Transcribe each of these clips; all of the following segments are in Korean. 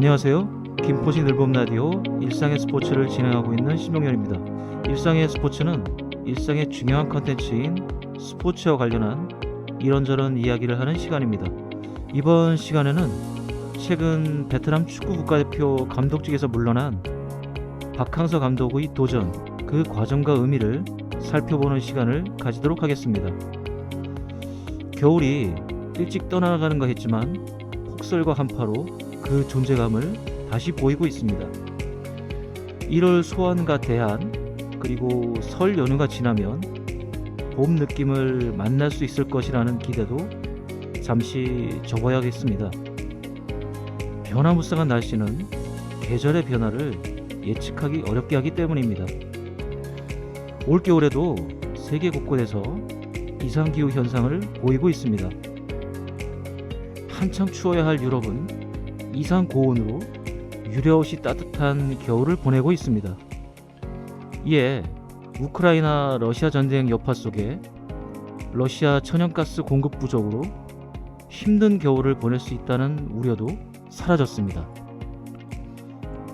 안녕하세요. 김포시 늘봄 라디오 일상의 스포츠를 진행하고 있는 신동현입니다. 일상의 스포츠는 일상의 중요한 컨텐츠인 스포츠와 관련한 이런저런 이야기를 하는 시간입니다. 이번 시간에는 최근 베트남 축구 국가대표 감독직에서 물러난 박항서 감독의 도전, 그 과정과 의미를 살펴보는 시간을 가지도록 하겠습니다. 겨울이 일찍 떠나가는가 했지만 폭설과 한파로 그 존재감을 다시 보이고 있습니다. 1월 소환과 대한, 그리고 설 연휴가 지나면 봄 느낌을 만날 수 있을 것이라는 기대도 잠시 접어야겠습니다. 변화무쌍한 날씨는 계절의 변화를 예측하기 어렵게 하기 때문입니다. 올겨울에도 세계 곳곳에서 이상기후 현상을 보이고 있습니다. 한창 추워야 할 유럽은 이상 고온으로 유례없이 따뜻한 겨울을 보내고 있습니다. 이에 우크라이나 러시아 전쟁 여파 속에 러시아 천연가스 공급 부족으로 힘든 겨울을 보낼 수 있다는 우려도 사라졌습니다.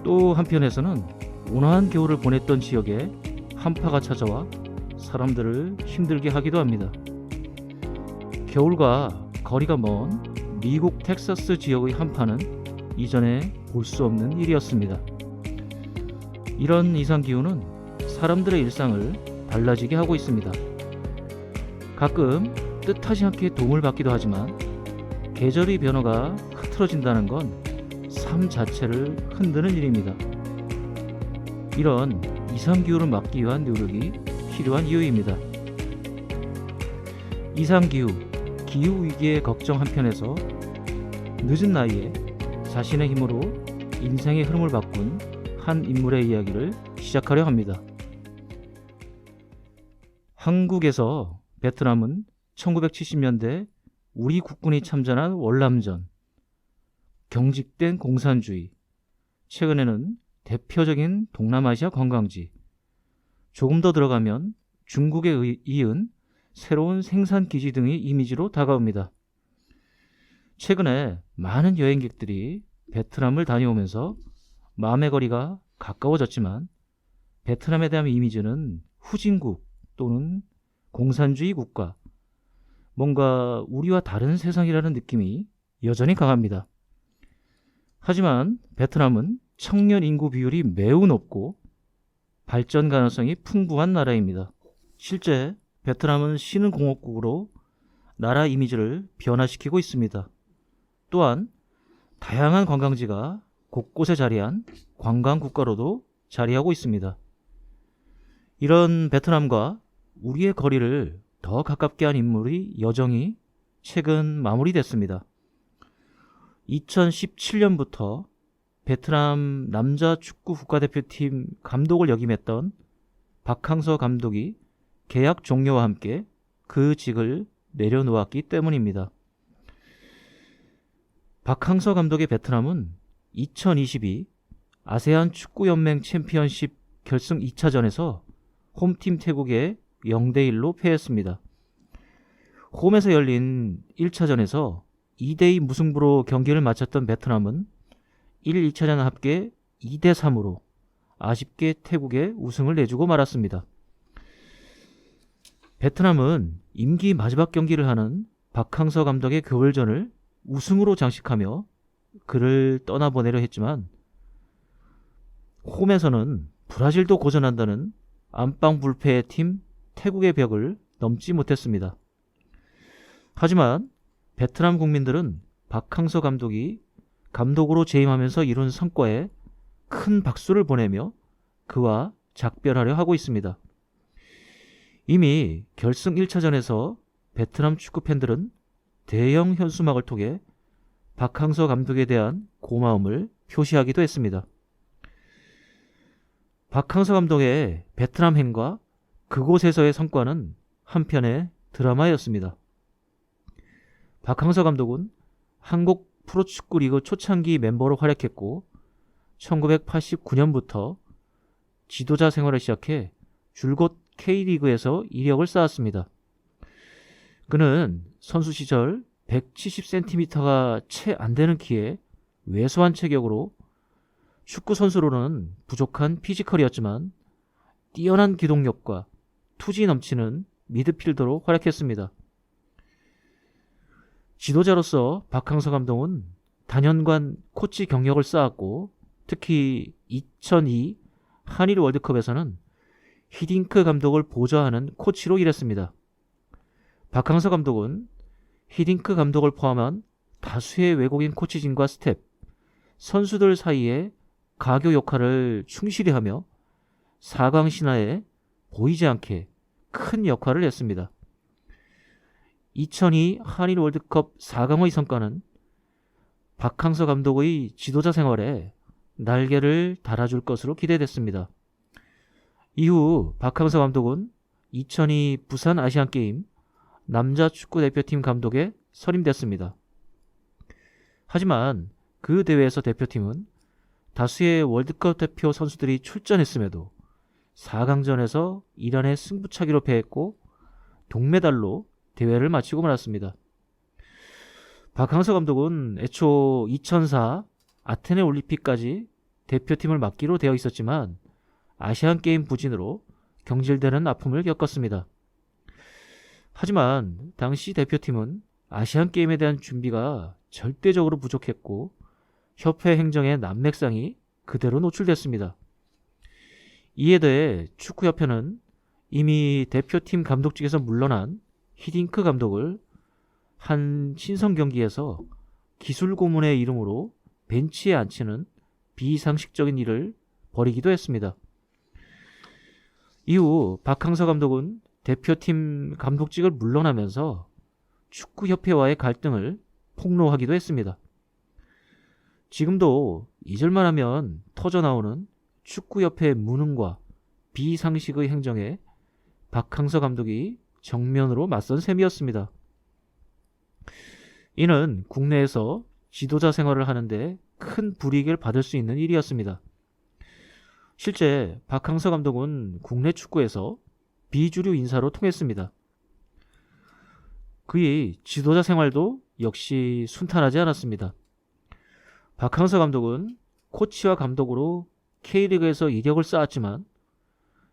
또 한편에서는 온화한 겨울을 보냈던 지역에 한파가 찾아와 사람들을 힘들게 하기도 합니다. 겨울과 거리가 먼 미국 텍사스 지역의 한파는 이전에 볼 수 없는 일이었습니다. 이런 이상기후는 사람들의 일상을 달라지게 하고 있습니다. 가끔 뜻하지 않게 도움을 받기도 하지만 계절의 변화가 흐트러진다는 건 삶 자체를 흔드는 일입니다. 이런 이상기후를 막기 위한 노력이 필요한 이유입니다. 이상기후, 기후위기의 걱정 한편에서 늦은 나이에 자신의 힘으로 인생의 흐름을 바꾼 한 인물의 이야기를 시작하려 합니다. 한국에서 베트남은 1970년대 우리 국군이 참전한 월남전, 경직된 공산주의, 최근에는 대표적인 동남아시아 관광지, 조금 더 들어가면 중국에 이은 새로운 생산기지 등의 이미지로 다가옵니다. 최근에 많은 여행객들이 베트남을 다녀오면서 마음의 거리가 가까워졌지만 베트남에 대한 이미지는 후진국 또는 공산주의 국가, 뭔가 우리와 다른 세상이라는 느낌이 여전히 강합니다. 하지만 베트남은 청년 인구 비율이 매우 높고 발전 가능성이 풍부한 나라입니다. 실제 베트남은 신흥공업국으로 나라 이미지를 변화시키고 있습니다. 또한 다양한 관광지가 곳곳에 자리한 관광국가로도 자리하고 있습니다. 이런 베트남과 우리의 거리를 더 가깝게 한 인물의 여정이 최근 마무리됐습니다. 2017년부터 베트남 남자 축구 국가대표팀 감독을 역임했던 박항서 감독이 계약 종료와 함께 그 직을 내려놓았기 때문입니다. 박항서 감독의 베트남은 2022 아세안 축구연맹 챔피언십 결승 2차전에서 홈팀 태국에 0대1로 패했습니다. 홈에서 열린 1차전에서 2대2 무승부로 경기를 마쳤던 베트남은 1, 2차전 합계 2대3으로 아쉽게 태국에 우승을 내주고 말았습니다. 베트남은 임기 마지막 경기를 하는 박항서 감독의 겨울전을 우승으로 장식하며 그를 떠나보내려 했지만 홈에서는 브라질도 고전한다는 안방 불패의 팀 태국의 벽을 넘지 못했습니다. 하지만 베트남 국민들은 박항서 감독이 감독으로 재임하면서 이룬 성과에 큰 박수를 보내며 그와 작별하려 하고 있습니다. 이미 결승 1차전에서 베트남 축구 팬들은 대형 현수막을 통해 박항서 감독에 대한 고마움을 표시하기도 했습니다. 박항서 감독의 베트남 행과 그곳에서의 성과는 한편의 드라마였습니다. 박항서 감독은 한국 프로축구 리그 초창기 멤버로 활약했고 1989년부터 지도자 생활을 시작해 줄곧 K리그에서 이력을 쌓았습니다. 그는 선수 시절 170cm가 채 안 되는 키에 왜소한 체격으로 축구 선수로는 부족한 피지컬이었지만 뛰어난 기동력과 투지 넘치는 미드필더로 활약했습니다. 지도자로서 박항서 감독은 단연간 코치 경력을 쌓았고 특히 2002 한일 월드컵에서는 히딩크 감독을 보좌하는 코치로 일했습니다. 박항서 감독은 히딩크 감독을 포함한 다수의 외국인 코치진과 스텝, 선수들 사이에 가교 역할을 충실히 하며 4강 신화에 보이지 않게 큰 역할을 했습니다. 2002 한일 월드컵 4강의 성과는 박항서 감독의 지도자 생활에 날개를 달아줄 것으로 기대됐습니다. 이후 박항서 감독은 2002 부산 아시안게임 남자 축구대표팀 감독에 선임됐습니다. 하지만 그 대회에서 대표팀은 다수의 월드컵 대표 선수들이 출전했음에도 4강전에서 이란의 승부차기로 패했고 동메달로 대회를 마치고 말았습니다. 박항서 감독은 애초 2004 아테네 올림픽까지 대표팀을 맡기로 되어 있었지만 아시안게임 부진으로 경질되는 아픔을 겪었습니다. 하지만 당시 대표팀은 아시안게임에 대한 준비가 절대적으로 부족했고 협회 행정의 난맥상이 그대로 노출됐습니다. 이에 대해 축구협회는 이미 대표팀 감독직에서 물러난 히딩크 감독을 한 친선 경기에서 기술 고문의 이름으로 벤치에 앉히는 비상식적인 일을 벌이기도 했습니다. 이후 박항서 감독은 대표팀 감독직을 물러나면서 축구협회와의 갈등을 폭로하기도 했습니다. 지금도 잊을만 하면 터져나오는 축구협회의 무능과 비상식의 행정에 박항서 감독이 정면으로 맞선 셈이었습니다. 이는 국내에서 지도자 생활을 하는데 큰 불이익을 받을 수 있는 일이었습니다. 실제 박항서 감독은 국내 축구에서 비주류 인사로 통했습니다. 그의 지도자 생활도 역시 순탄하지 않았습니다. 박항서 감독은 코치와 감독으로 K리그에서 이력을 쌓았지만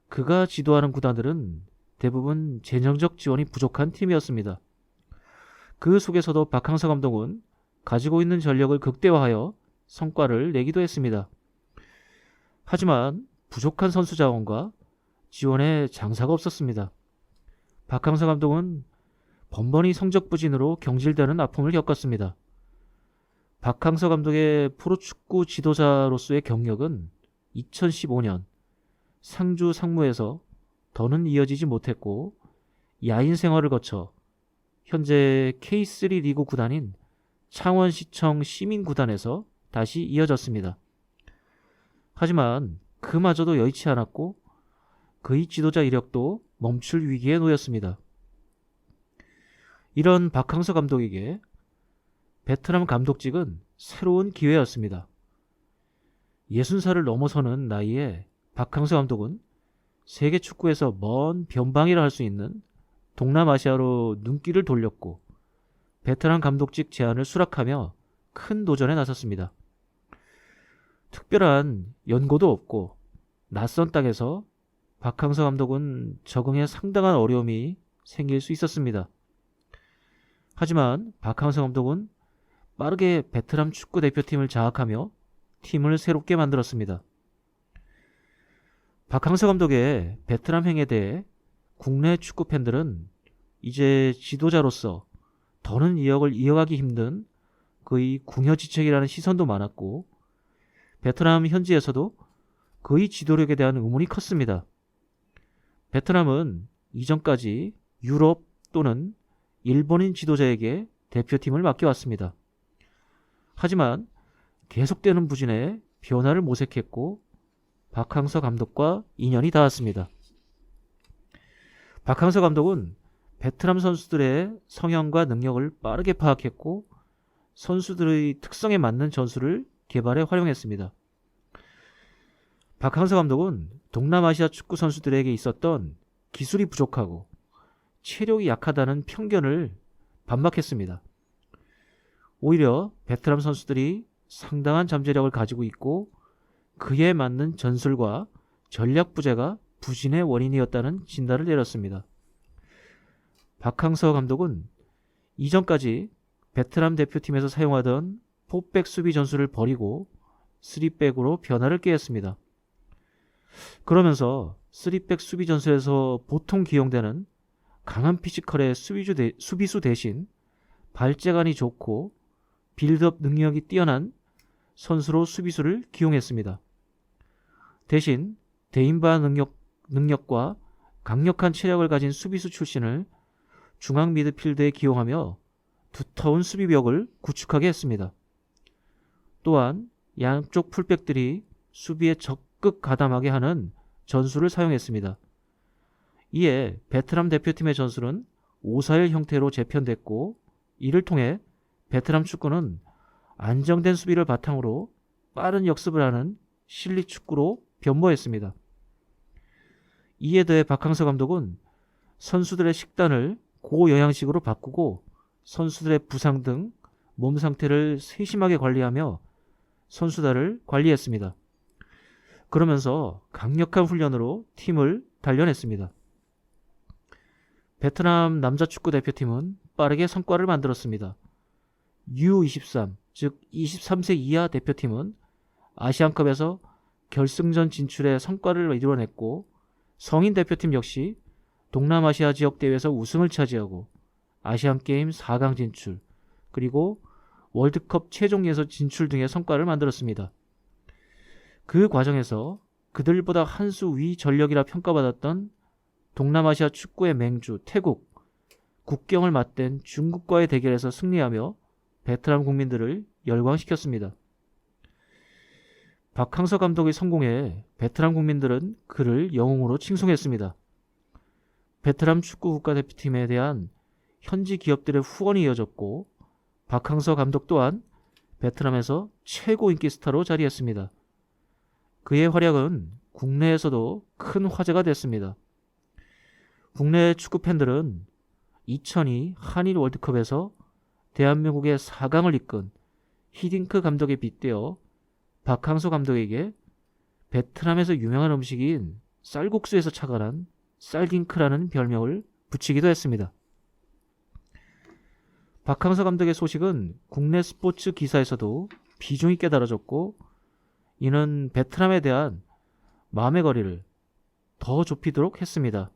그가 지도하는 구단들은 대부분 재정적 지원이 부족한 팀이었습니다. 그 속에서도 박항서 감독은 가지고 있는 전력을 극대화하여 성과를 내기도 했습니다. 하지만 부족한 선수 자원과 지원에 장사가 없었습니다. 박항서 감독은 번번이 성적 부진으로 경질되는 아픔을 겪었습니다. 박항서 감독의 프로축구 지도자로서의 경력은 2015년 상주 상무에서 더는 이어지지 못했고 야인 생활을 거쳐 현재 K3 리그 구단인 창원시청 시민구단에서 다시 이어졌습니다. 하지만 그마저도 여의치 않았고 그의 지도자 이력도 멈출 위기에 놓였습니다. 이런 박항서 감독에게 베트남 감독직은 새로운 기회였습니다. 60살을 넘어서는 나이에 박항서 감독은 세계 축구에서 먼 변방이라 할 수 있는 동남아시아로 눈길을 돌렸고 베테랑 감독직 제안을 수락하며 큰 도전에 나섰습니다. 특별한 연고도 없고 낯선 땅에서 박항서 감독은 적응에 상당한 어려움이 생길 수 있었습니다. 하지만 박항서 감독은 빠르게 베트남 축구 대표팀을 장악하며 팀을 새롭게 만들었습니다. 박항서 감독의 베트남 행에 대해 국내 축구 팬들은 이제 지도자로서 더는 이역을 이어가기 힘든 그의 궁여지책이라는 시선도 많았고 베트남 현지에서도 그의 지도력에 대한 의문이 컸습니다. 베트남은 이전까지 유럽 또는 일본인 지도자에게 대표팀을 맡겨왔습니다. 하지만 계속되는 부진에 변화를 모색했고 박항서 감독과 인연이 닿았습니다. 박항서 감독은 베트남 선수들의 성향과 능력을 빠르게 파악했고 선수들의 특성에 맞는 전술을 개발해 활용했습니다. 박항서 감독은 동남아시아 축구 선수들에게 있었던 기술이 부족하고 체력이 약하다는 편견을 반박했습니다. 오히려 베트남 선수들이 상당한 잠재력을 가지고 있고 그에 맞는 전술과 전략 부재가 부진의 원인이었다는 진단을 내렸습니다. 박항서 감독은 이전까지 베트남 대표팀에서 사용하던 4백 수비 전술을 버리고 3백으로 변화를 꾀했습니다. 그러면서 3백 수비 전술에서 보통 기용되는 강한 피지컬의 수비수 대신 발재간이 좋고 빌드업 능력이 뛰어난 선수로 수비수를 기용했습니다. 대신 대인바 능력과 강력한 체력을 가진 수비수 출신을 중앙 미드필드에 기용하며 두터운 수비벽을 구축하게 했습니다. 또한 양쪽 풀백들이 수비에 적극 가담하게 하는 전술을 사용했습니다. 이에 베트남 대표팀의 전술은 5-4-1 형태로 재편됐고, 이를 통해 베트남 축구는 안정된 수비를 바탕으로 빠른 역습을 하는 실리 축구로 변모했습니다. 이에 대해 박항서 감독은 선수들의 식단을 고영양식으로 바꾸고 선수들의 부상 등 몸 상태를 세심하게 관리하며 선수단을 관리했습니다. 그러면서 강력한 훈련으로 팀을 단련했습니다. 베트남 남자 축구 대표팀은 빠르게 성과를 만들었습니다. U23, 즉 23세 이하 대표팀은 아시안컵에서 결승전 진출에 성과를 이루어냈고, 성인 대표팀 역시 동남아시아 지역 대회에서 우승을 차지하고 아시안게임 4강 진출, 그리고 월드컵 최종 예선 진출 등의 성과를 만들었습니다. 그 과정에서 그들보다 한 수 위 전력이라 평가받았던 동남아시아 축구의 맹주 태국, 국경을 맞댄 중국과의 대결에서 승리하며 베트남 국민들을 열광시켰습니다. 박항서 감독의 성공에 베트남 국민들은 그를 영웅으로 칭송했습니다. 베트남 축구 국가대표팀에 대한 현지 기업들의 후원이 이어졌고, 박항서 감독 또한 베트남에서 최고 인기 스타로 자리했습니다. 그의 활약은 국내에서도 큰 화제가 됐습니다. 국내 축구 팬들은 2002 한일 월드컵에서 대한민국의 4강을 이끈 히딩크 감독에 빗대어 박항서 감독에게 베트남에서 유명한 음식인 쌀국수에서 착안한 쌀딩크라는 별명을 붙이기도 했습니다. 박항서 감독의 소식은 국내 스포츠 기사에서도 비중 있게 다뤄졌고, 이는 베트남에 대한 마음의 거리를 더 좁히도록 했습니다.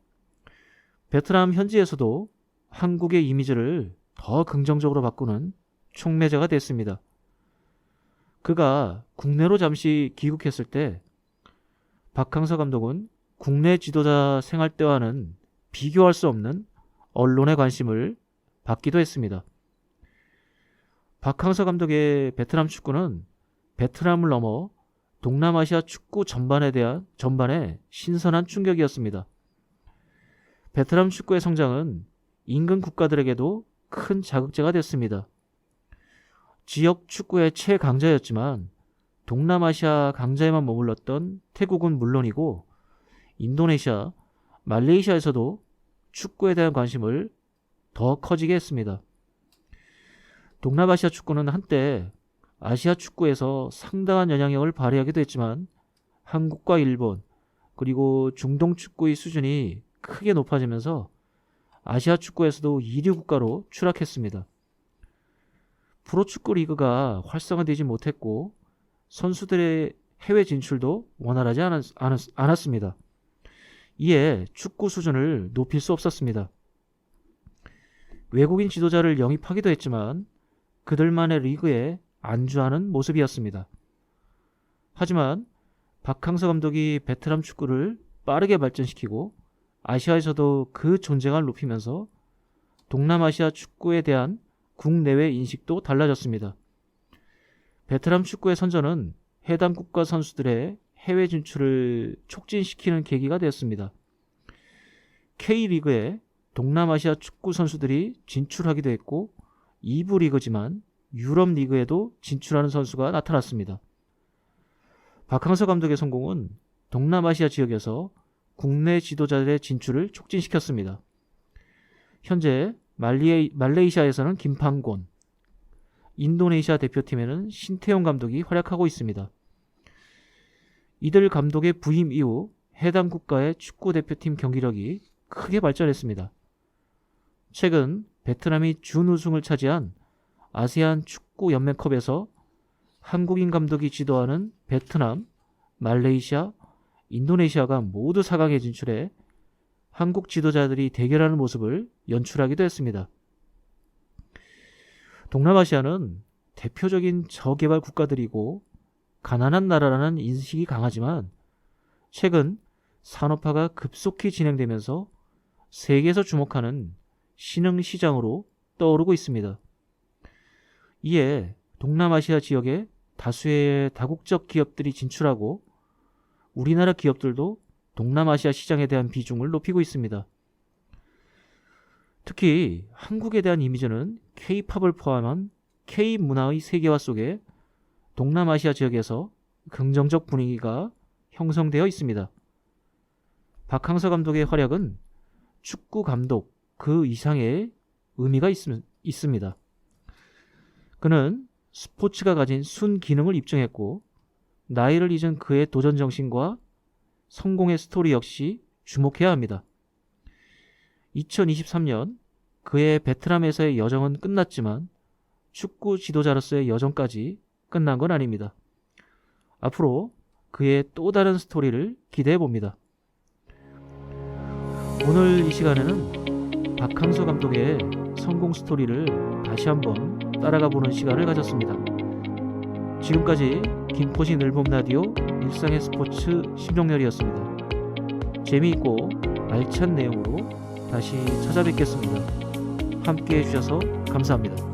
베트남 현지에서도 한국의 이미지를 더 긍정적으로 바꾸는 촉매제가 됐습니다. 그가 국내로 잠시 귀국했을 때 박항서 감독은 국내 지도자 생활 때와는 비교할 수 없는 언론의 관심을 받기도 했습니다. 박항서 감독의 베트남 축구는 베트남을 넘어 동남아시아 축구 전반에 신선한 충격이었습니다. 베트남 축구의 성장은 인근 국가들에게도 큰 자극제가 됐습니다. 지역 축구의 최강자였지만 동남아시아 강자에만 머물렀던 태국은 물론이고 인도네시아, 말레이시아에서도 축구에 대한 관심을 더 커지게 했습니다. 동남아시아 축구는 한때 아시아 축구에서 상당한 영향력을 발휘하기도 했지만 한국과 일본, 그리고 중동 축구의 수준이 크게 높아지면서 아시아 축구에서도 2류 국가로 추락했습니다. 프로축구 리그가 활성화되지 못했고 선수들의 해외 진출도 원활하지 않았습니다. 이에 축구 수준을 높일 수 없었습니다. 외국인 지도자를 영입하기도 했지만 그들만의 리그에 안주하는 모습이었습니다. 하지만 박항서 감독이 베트남 축구를 빠르게 발전시키고 아시아에서도 그 존재감을 높이면서 동남아시아 축구에 대한 국내외 인식도 달라졌습니다. 베트남 축구의 선전은 해당 국가 선수들의 해외 진출을 촉진시키는 계기가 되었습니다. K리그에 동남아시아 축구 선수들이 진출하기도 했고 2부 리그지만 유럽 리그에도 진출하는 선수가 나타났습니다. 박항서 감독의 성공은 동남아시아 지역에서 국내 지도자들의 진출을 촉진시켰습니다. 현재 말레이시아에서는 김판곤, 인도네시아 대표팀에는 신태용 감독이 활약하고 있습니다. 이들 감독의 부임 이후 해당 국가의 축구 대표팀 경기력이 크게 발전했습니다. 최근 베트남이 준우승을 차지한 아세안 축구 연맹컵에서 한국인 감독이 지도하는 베트남, 말레이시아, 인도네시아가 모두 4강에 진출해 한국 지도자들이 대결하는 모습을 연출하기도 했습니다. 동남아시아는 대표적인 저개발 국가들이고 가난한 나라라는 인식이 강하지만 최근 산업화가 급속히 진행되면서 세계에서 주목하는 신흥시장으로 떠오르고 있습니다. 이에 동남아시아 지역에 다수의 다국적 기업들이 진출하고 우리나라 기업들도 동남아시아 시장에 대한 비중을 높이고 있습니다. 특히 한국에 대한 이미지는 K-팝을 포함한 K-문화의 세계화 속에 동남아시아 지역에서 긍정적 분위기가 형성되어 있습니다. 박항서 감독의 활약은 축구 감독 그 이상의 의미가 있습니다. 그는 스포츠가 가진 순기능을 입증했고 나이를 잊은 그의 도전 정신과 성공의 스토리 역시 주목해야 합니다. 2023년 그의 베트남에서의 여정은 끝났지만 축구 지도자로서의 여정까지 끝난 건 아닙니다. 앞으로 그의 또 다른 스토리를 기대해 봅니다. 오늘 이 시간에는 박항서 감독의 성공 스토리를 다시 한번 따라가 보는 시간을 가졌습니다. 지금까지 김포시 늘봄 라디오 일상의 스포츠 심정렬이었습니다. 재미있고 알찬 내용으로 다시 찾아뵙겠습니다. 함께 해주셔서 감사합니다.